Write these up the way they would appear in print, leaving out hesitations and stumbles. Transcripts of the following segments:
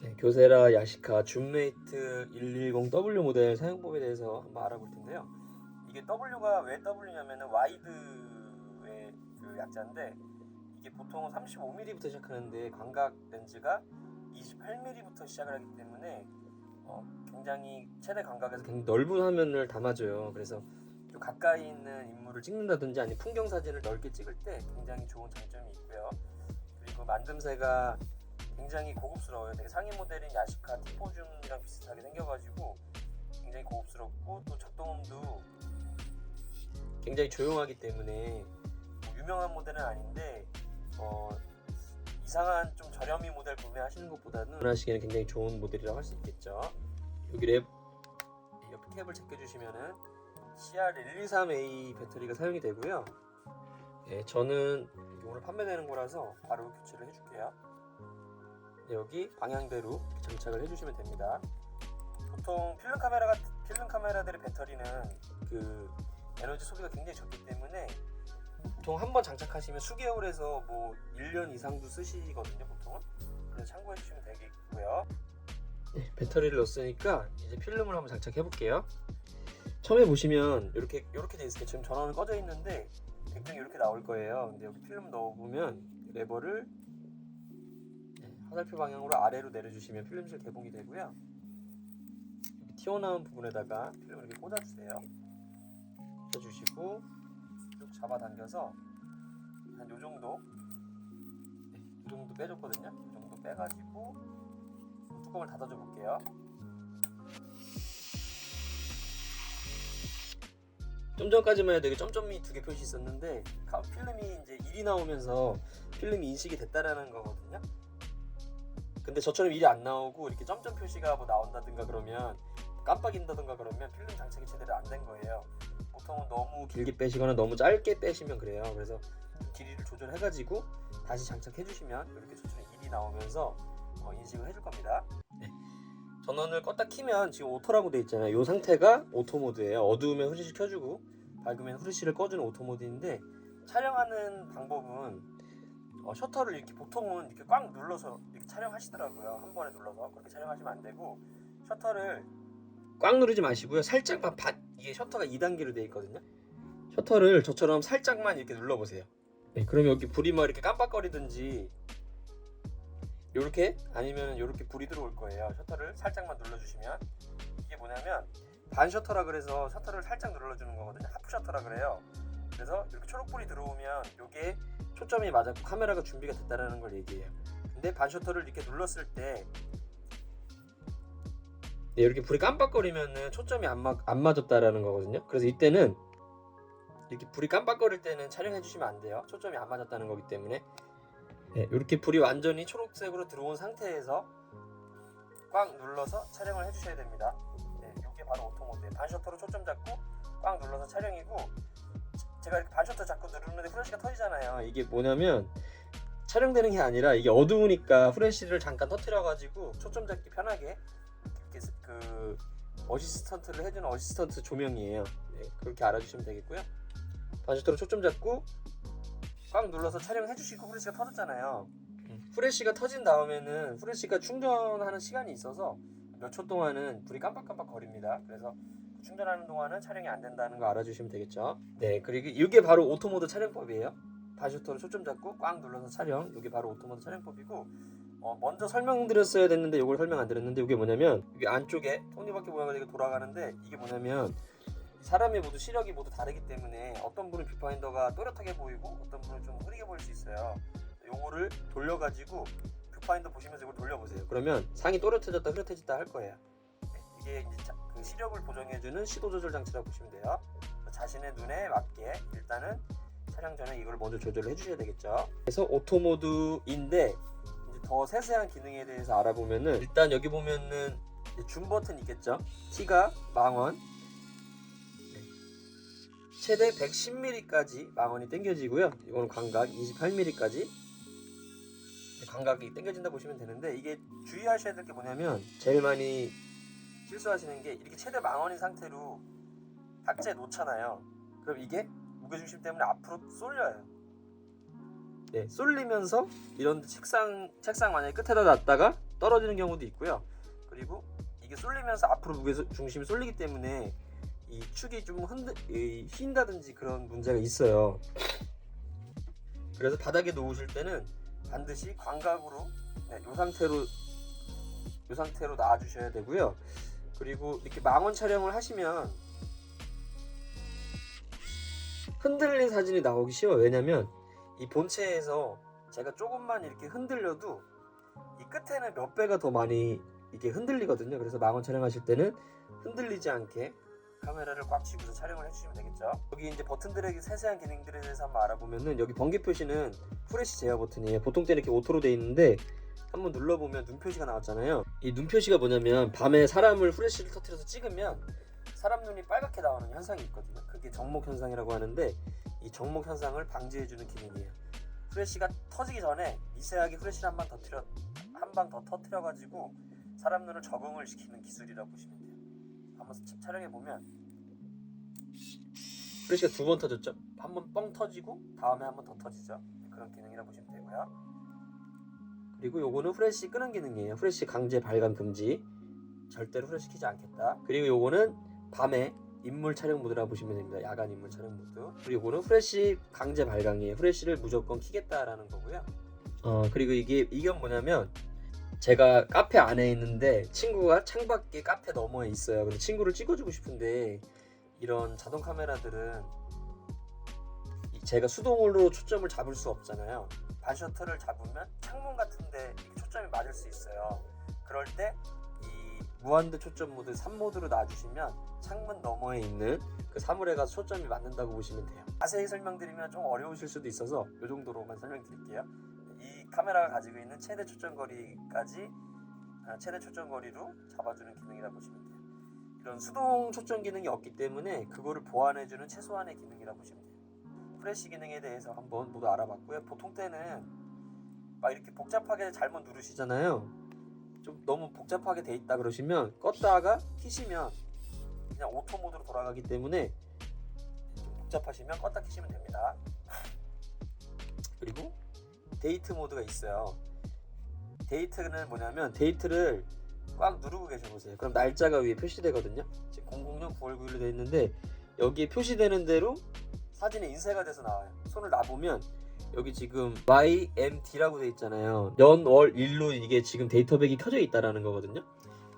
네, 교세라 야시카 줌메이트 110W 모델 사용법에 대해서 한번 알아볼 텐데요. 이게 W가 왜 W냐면은 와이드의 그 약자인데, 이게 보통 35mm부터 시작하는데 광각 렌즈가 28mm부터 시작을 하기 때문에 굉장히 최대 광각에서 굉장히 넓은 화면을 담아줘요. 그래서 좀 가까이 있는 인물을 찍는다든지 아니면 풍경 사진을 넓게 찍을 때 굉장히 좋은 장점이 있고요. 그리고 만듦새가 굉장히 고급스러워요. 되게 상위 모델인 야시카 T4줌이랑 비슷하게 생겨가지고 굉장히 고급스럽고, 또 작동음도 굉장히 조용하기 때문에 뭐 유명한 모델은 아닌데 이상한 좀 저렴이 모델 구매하시는 것보다는 하시기에는 굉장히 좋은 모델이라고 할 수 있겠죠. 여기 랩 옆에 캡을 제껴주시면은 CR123A 배터리가 사용이 되고요. 네, 저는 오늘 판매되는 거라서 바로 교체를 해줄게요. 네, 여기 방향대로 장착을 해주시면 됩니다. 보통 필름 카메라들의 배터리는 그 에너지 소비가 굉장히 적기 때문에 보통 한번 장착하시면 수개월에서 뭐 1년 이상도 쓰시거든요, 보통은. 그래서 참고해 주시면 되겠고요. 네, 배터리를 넣었으니까 이제 필름을 한번 장착해 볼게요. 처음에 보시면 이렇게 돼 있을 때 지금 전원은 꺼져 있는데 굉장히 이렇게 나올 거예요. 근데 여기 필름 넣어보면 레버를 화살표 방향으로 아래로 내려주시면 필름실 개봉이 되고요. 여기 튀어나온 부분에다가 필름을 이렇게 꽂아주세요. 꽂아주시고 쭉 잡아당겨서 한 요정도 요정도 빼줬거든요. 요정도 빼가지고 뚜껑을 닫아줘 볼게요. 좀 전까지만 해도 여기 점점이 두 개 표시 있었는데 필름이 이제 1이 나오면서 필름이 인식이 됐다라는 거거든요. 근데 저처럼 1이 안 나오고 이렇게 점점 표시가 뭐 나온다든가 그러면 깜빡인다든가 그러면 필름 장착이 제대로 안 된 거예요. 보통은 너무 길게 빼시거나 너무 짧게 빼시면 그래요. 그래서 길이를 조절해가지고 다시 장착해 주시면 이렇게 저처럼 1이 나오면서 인식을 해줄 겁니다. 네. 전원을 껐다 키면 지금 오토라고 돼 있잖아요. 이 상태가 오토 모드예요. 어두우면 후레쉬 켜주고 밝으면 후레쉬를 꺼주는 오토 모드인데, 촬영하는 방법은 셔터를 이렇게 보통은 이렇게 꽉 눌러서 이렇게 촬영하시더라고요. 한 번에 눌러서 그렇게 촬영하시면 안 되고, 셔터를 꽉 누르지 마시고요. 살짝만 이게 셔터가 2단계로 되어 있거든요. 셔터를 저처럼 살짝만 이렇게 눌러보세요. 네, 그러면 여기 불이 뭐 이렇게 깜빡거리든지 요렇게 아니면 요렇게 불이 들어올 거예요. 셔터를 살짝만 눌러주시면. 이게 뭐냐면 반 셔터라 그래서 셔터를 살짝 눌러주는 거거든요. 하프 셔터라 그래요. 그래서 이렇게 초록불이 들어오면 요게 초점이 맞았고 카메라가 준비가 됐다는 걸 얘기해요. 근데 반 셔터를 이렇게 눌렀을 때 이렇게 불이 깜빡거리면은 초점이 안 맞았다라는 거거든요. 그래서 이때는 이렇게 불이 깜빡거릴 때는 촬영해 주시면 안 돼요. 초점이 안 맞았다는 거기 때문에. 네, 이렇게 불이 완전히 초록색으로 들어온 상태에서 꽉 눌러서 촬영을 해주셔야 됩니다. 네, 이게 바로 오토 모드예요. 반셔터로 초점 잡고 꽉 눌러서 촬영이고, 제가 이렇게 반셔터 잡고 누르는데 후레쉬가 터지잖아요. 이게 뭐냐면 촬영되는 게 아니라 이게 어두우니까 후레쉬를 잠깐 터뜨려가지고 초점 잡기 편하게 이렇게 그 어시스턴트를 해주는 어시스턴트 조명이에요. 네, 그렇게 알아주시면 되겠고요. 반셔터로 초점 잡고 꽉 눌러서 촬영해 주시고 후레쉬가 터졌잖아요. 후레쉬가 터진 다음에는 후레쉬가 충전하는 시간이 있어서 몇 초 동안은 불이 깜빡깜빡 거립니다. 그래서 충전하는 동안은 촬영이 안 된다는 거 알아주시면 되겠죠. 네, 그리고 이게 바로 오토모드 촬영법이에요. 반셔터로 초점 잡고 꽉 눌러서 촬영. 이게 바로 오토모드 촬영법이고, 먼저 설명드렸어야 됐는데 이걸 설명 안 드렸는데, 이게 뭐냐면 이게 안쪽에 톱니바퀴 모양으로 이렇게 돌아가는데, 이게 뭐냐면 사람이 모두 시력이 모두 다르기 때문에 어떤 분은 뷰파인더가 또렷하게 보이고 어떤 분은 좀 흐리게 보일 수 있어요. 요거를 돌려가지고 뷰파인더 보시면서 이걸 돌려보세요. 그러면 상이 또렷해졌다 흐릿해졌다 할 거예요. 네, 이게 이제 그 시력을 보정해주는 시도 조절 장치라고 보시면 돼요. 자신의 눈에 맞게 일단은 촬영 전에 이걸 먼저 조절을 해주셔야 되겠죠. 그래서 오토 모드인데 이제 더 세세한 기능에 대해서 알아보면은, 일단 여기 보면은 줌 버튼 있겠죠. T가 망원, 최대 110mm까지 망원이 당겨지고요. 이거는 광각 28mm까지 광각이 당겨진다 보시면 되는데, 이게 주의하셔야 될 게 뭐냐면 제일 많이 실수하시는 게 이렇게 최대 망원인 상태로 박스에 놓잖아요. 그럼 이게 무게중심 때문에 앞으로 쏠려요. 네, 쏠리면서 이런 책상 만약에 끝에다 놨다가 떨어지는 경우도 있고요. 그리고 이게 쏠리면서 앞으로 무게 중심이 쏠리기 때문에 이 축이 좀 휜다든지 그런 문제가 있어요. 그래서 바닥에 놓으실 때는 반드시 광각으로 이 상태로 놔주셔야 되고요. 그리고 이렇게 망원 촬영을 하시면 흔들린 사진이 나오기 쉬워요. 왜냐면 이 본체에서 제가 조금만 이렇게 흔들려도 이 끝에는 몇 배가 더 많이 이게 흔들리거든요. 그래서 망원 촬영하실 때는 흔들리지 않게 카메라를 꽉 쥐고서 촬영을 해주시면 되겠죠. 여기 이제 버튼들의 세세한 기능들에 대해서 한번 알아보면은 여기 번개 표시는 후레쉬 제어 버튼이에요. 보통 때는 이렇게 오토로 돼 있는데 한번 눌러보면 눈 표시가 나왔잖아요. 이 눈 표시가 뭐냐면 밤에 사람을 후레쉬를 터뜨려서 찍으면 사람 눈이 빨갛게 나오는 현상이 있거든요. 그게 정목 현상이라고 하는데 이 정목 현상을 방지해주는 기능이에요. 후레쉬가 터지기 전에 미세하게 후레쉬를 한 방 더 터뜨려가지고 사람 눈을 적응을 시키는 기술이라고 보시면 돼요. 한번 촬영해 보면 후레쉬가 2번 터졌죠. 한 번 뻥 터지고 다음에 한 번 더 터지죠. 그런 기능이라고 보시면 되고요. 그리고 요거는 후레쉬 끄는 기능이에요. 후레쉬 강제 발광 금지. 절대로 후레쉬 켜지 않겠다. 그리고 요거는 밤에 인물 촬영 모드라고 보시면 됩니다. 야간 인물 촬영 모드. 그리고 요거는 후레쉬 강제 발광이에요. 후레쉬를 무조건 켜겠다라는 거고요. 그리고 이게 뭐냐면 제가 카페 안에 있는데 친구가 창밖에 카페 너머에 있어요. 근데 친구를 찍어주고 싶은데 이런 자동 카메라들은 제가 수동으로 초점을 잡을 수 없잖아요. 반셔터를 잡으면 창문 같은데 초점이 맞을 수 있어요. 그럴 때 이 무한대 초점 모드 3모드로 놔주시면 창문 너머에 있는 그 사물에 가서 초점이 맞는다고 보시면 돼요. 자세히 설명드리면 좀 어려우실 수도 있어서 이 정도로만 설명드릴게요. 이 카메라가 가지고 있는 최대 초점거리로 잡아주는 기능이라고 보시면 돼요. 이런 수동 초점 기능이 없기 때문에 그거를 보완해주는 최소한의 기능이라고 보시면 돼요. 후레쉬 기능에 대해서 한번 모두 알아봤고요. 보통 때는 막 이렇게 복잡하게 잘못 누르시잖아요. 좀 너무 복잡하게 돼 있다 그러시면 껐다가 켜시면 그냥 오토 모드로 돌아가기 때문에 좀 복잡하시면 껐다 켜시면 됩니다. 그리고 데이트 모드가 있어요. 데이트는 뭐냐면 데이트를 꽉 누르고 계셔보세요. 그럼 날짜가 위에 표시되거든요. 지금 00년 9월 9일로 되어 있는데 여기에 표시되는 대로 사진에 인쇄가 돼서 나와요. 손을 놔보면 여기 지금 YMD라고 되어 있잖아요. 연, 월, 일로 이게 지금 데이터백이 켜져 있다라는 거거든요.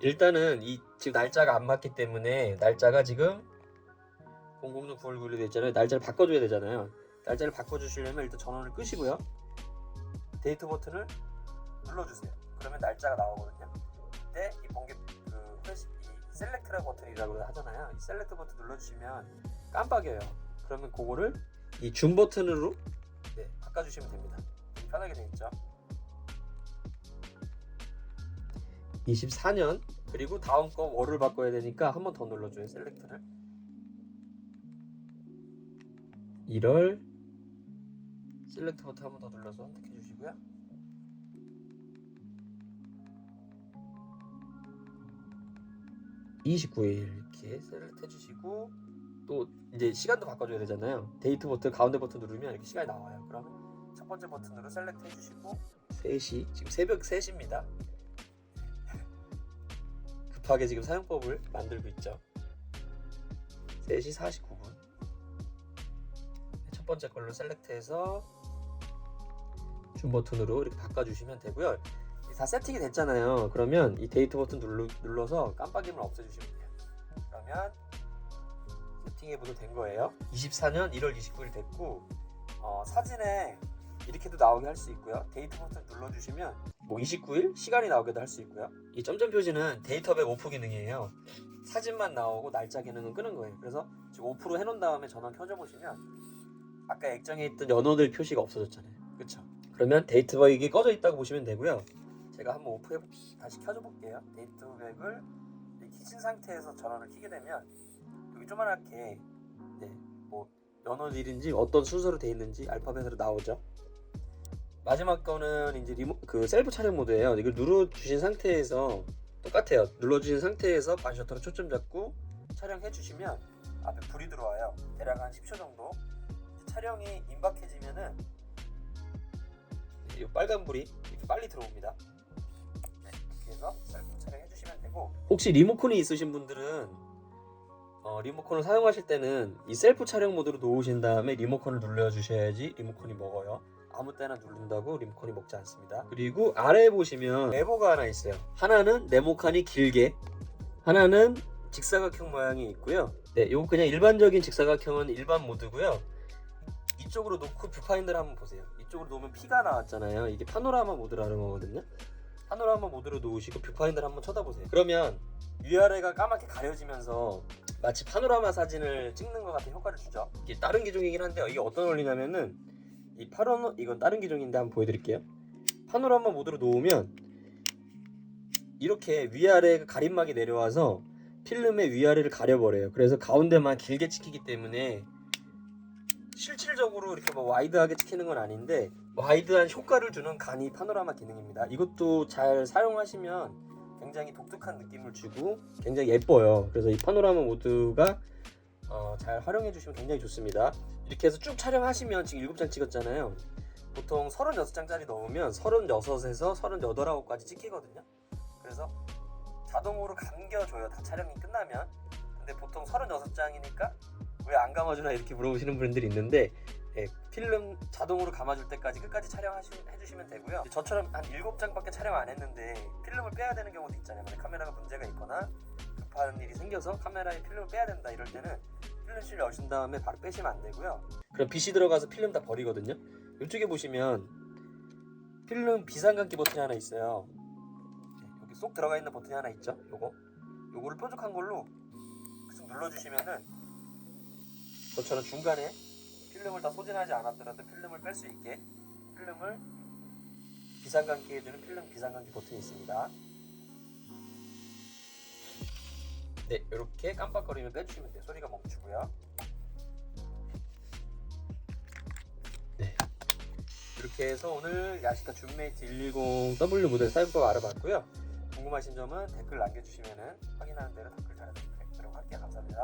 일단은 이 지금 날짜가 안 맞기 때문에 날짜가 지금 00년 9월 9일로 되어 있잖아요. 날짜를 바꿔줘야 되잖아요. 날짜를 바꿔주시려면 일단 전원을 끄시고요. 데이트 버튼을 눌러주세요. 그러면 날짜가 나오거든요. 그때 이 번개 이 셀렉트라고 버튼이라고 하잖아요. 이 셀렉트 버튼 눌러주시면 깜빡여요. 그러면 그거를 이 줌 버튼으로 바꿔주시면 됩니다. 편하게 되어 있죠. 24년 그리고 다음 거 월을 바꿔야 되니까 한 번 더 눌러줘요. 셀렉트를 1월 셀렉트 버튼 한 번 더 눌러서 선택해 주시고요. (29일) 이렇게 셀렉트 해주시고 또 이제 시간도 바꿔줘야 되잖아요. 데이트 버튼 가운데 버튼 누르면 이렇게 시간이 나와요. 그러면 첫 번째 버튼으로 셀렉트 해주시고 3시 지금 새벽 3시입니다. 급하게 지금 사용법을 만들고 있죠. 3시 49분 첫 번째 걸로 셀렉트해서 줌 버튼으로 이렇게 바꿔주시면 되고요. 다 세팅이 됐잖아요. 그러면 이 데이트 버튼 눌러서 깜빡임을 없애주시면 돼요. 그러면 세팅해보도 된 거예요. 24년 1월 29일 됐고 사진에 이렇게도 나오게 할 수 있고요. 데이트 버튼 눌러주시면 29일 시간이 나오게도 할 수 있고요. 이 점점 표시는 데이터백 오프 기능이에요. 사진만 나오고 날짜 기능은 끄는 거예요. 그래서 지금 오프로 해놓은 다음에 전원 켜져 보시면 아까 액정에 있던 연호들 표시가 없어졌잖아요. 그쵸? 그러면 데이터백이 꺼져 있다고 보시면 되고요. 제가 한번 다시 켜줘 볼게요. 데이터백을 켜진 상태에서 전원을 켜게 되면 여기 조그맣게 연원 일인지 어떤 순서로 되어 있는지 알파벳으로 나오죠. 마지막 거는 이제 셀프 촬영 모드예요. 이걸 눌러주신 상태에서 똑같아요. 눌러주신 상태에서 반셔터로 초점 잡고 촬영해 주시면 앞에 불이 들어와요. 대략 한 10초 정도. 촬영이 임박해지면은 이 빨간 불이 이렇게 빨리 들어옵니다. 네, 이렇게 해서 셀프 촬영해 주시면 되고, 혹시 리모컨이 있으신 분들은 리모컨을 사용하실 때는 이 셀프 촬영 모드로 놓으신 다음에 리모컨을 눌러주셔야지 리모컨이 먹어요. 아무 때나 누른다고 리모컨이 먹지 않습니다. 그리고 아래에 보시면 레버가 하나 있어요. 하나는 네모칸이 길게, 하나는 직사각형 모양이 있고요. 네, 요거 그냥 일반적인 직사각형은 일반 모드고요. 이쪽으로 놓고 뷰파인더를 한번 보세요. 이쪽으로 놓으면 P가 나왔잖아요. 이게 파노라마 모드라는 거거든요. 파노라마 모드로 놓으시고 뷰파인더를 한번 쳐다보세요. 그러면 위아래가 까맣게 가려지면서 마치 파노라마 사진을 찍는 것 같은 효과를 주죠. 이게 다른 기종이긴 한데 이게 어떤 원리냐면은 이건 다른 기종인데 한번 보여드릴게요. 파노라마 모드로 놓으면 이렇게 위아래 가림막이 내려와서 필름의 위아래를 가려버려요. 그래서 가운데만 길게 찍히기 때문에 실질적으로 이렇게 뭐 와이드하게 찍히는 건 아닌데 와이드한 효과를 주는 간이 파노라마 기능입니다. 이것도 잘 사용하시면 굉장히 독특한 느낌을 주고 굉장히 예뻐요. 그래서 이 파노라마 모드가 잘 활용해 주시면 굉장히 좋습니다. 이렇게 해서 쭉 촬영하시면 지금 7장 찍었잖아요. 보통 36장짜리 넣으면 36에서 38까지 찍히거든요. 그래서 자동으로 감겨줘요. 다 촬영이 끝나면. 근데 보통 36장이니까 왜 안 감아주나 이렇게 물어보시는 분들이 있는데, 예, 필름 자동으로 감아줄 때까지 끝까지 촬영해주시면 되고요. 저처럼 한 7장밖에 촬영 안 했는데 필름을 빼야 되는 경우도 있잖아요. 만약 카메라가 문제가 있거나 급한 일이 생겨서 카메라에 필름을 빼야 된다 이럴 때는 필름실 여신 다음에 바로 빼시면 안 되고요. 그럼 빛이 들어가서 필름 다 버리거든요. 이쪽에 보시면 필름 비상감기 버튼이 하나 있어요. 여기 쏙 들어가 있는 버튼이 하나 있죠. 요거를 뾰족한 걸로 쭉 눌러주시면은 저처럼 중간에 필름을 다 소진하지 않았더라도 필름을 뺄 수 있게 필름을 비상감기 해주는 필름 비상감기 버튼이 있습니다. 네, 이렇게 깜빡거리면 빼주시면 돼요. 소리가 멈추고요. 네, 이렇게 해서 오늘 야시카 줌메이트 110W 모델 사용법 알아봤고요. 궁금하신 점은 댓글 남겨주시면 확인하는 대로 댓글 달아드리도록 할게요. 감사합니다.